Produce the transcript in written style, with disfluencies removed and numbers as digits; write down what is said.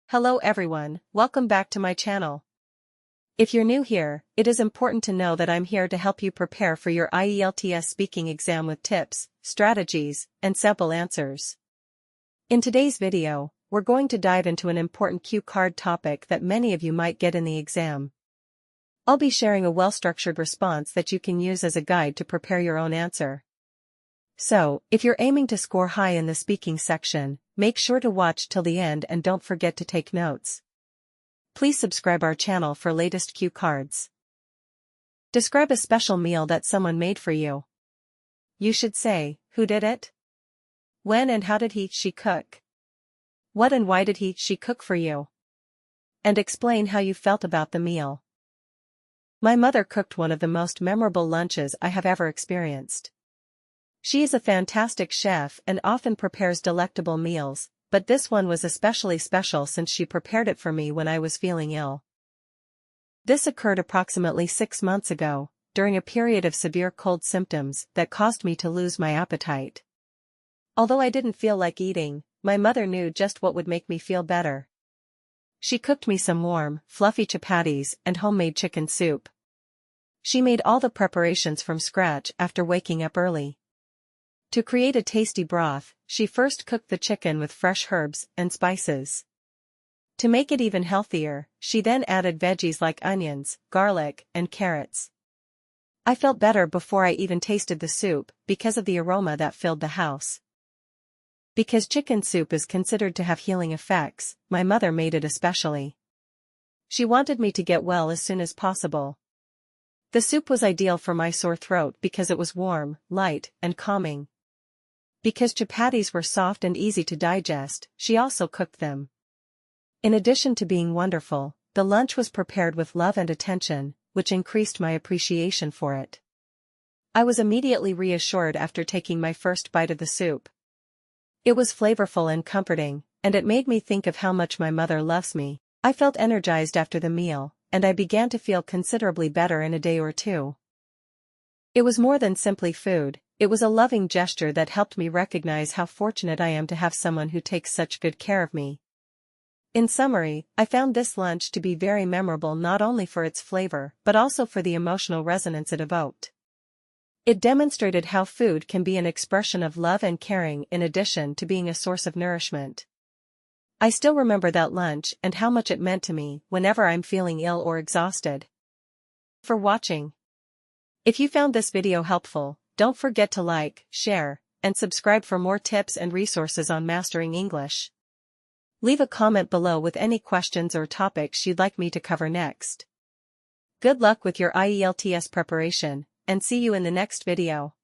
Hello everyone, welcome back to my channel. If you're new here, it is important to know that I'm here to help you prepare for your IELTS speaking exam with tips, strategies, and sample answers. In today's video, we're going to dive into an important cue card topic that many of you might get in the exam. I'll be sharing a well-structured response that you can use as a guide to prepare your own answer. So, if you're aiming to score high in the speaking section, make sure to watch till the end and don't forget to take notes. Please subscribe our channel for latest cue cards. Describe a special meal that someone made for you. You should say, who did it? When and how did she cook? What and why did she cook for you? And explain how you felt about the meal. My mother cooked one of the most memorable lunches I have ever experienced. She is a fantastic chef and often prepares delectable meals, but this one was especially special since she prepared it for me when I was feeling ill. This occurred approximately 6 months ago, during a period of severe cold symptoms that caused me to lose my appetite. Although I didn't feel like eating, my mother knew just what would make me feel better. She cooked me some warm, fluffy chapatis and homemade chicken soup. She made all the preparations from scratch after waking up early. To create a tasty broth, she first cooked the chicken with fresh herbs and spices. To make it even healthier, she then added veggies like onions, garlic, and carrots. I felt better before I even tasted the soup because of the aroma that filled the house. Because chicken soup is considered to have healing effects, my mother made it especially. She wanted me to get well as soon as possible. The soup was ideal for my sore throat because it was warm, light, and calming. Because chapatis were soft and easy to digest, she also cooked them. In addition to being wonderful, the lunch was prepared with love and attention, which increased my appreciation for it. I was immediately reassured after taking my first bite of the soup. It was flavorful and comforting, and it made me think of how much my mother loves me. I felt energized after the meal, and I began to feel considerably better in a day or two. It was more than simply food. It was a loving gesture that helped me recognize how fortunate I am to have someone who takes such good care of me. In summary, I found this lunch to be very memorable not only for its flavor but also for the emotional resonance it evoked. It demonstrated how food can be an expression of love and caring in addition to being a source of nourishment. I still remember that lunch and how much it meant to me whenever I'm feeling ill or exhausted. For watching. If you found this video helpful, don't forget to like, share, and subscribe for more tips and resources on mastering English. Leave a comment below with any questions or topics you'd like me to cover next. Good luck with your IELTS preparation, and see you in the next video.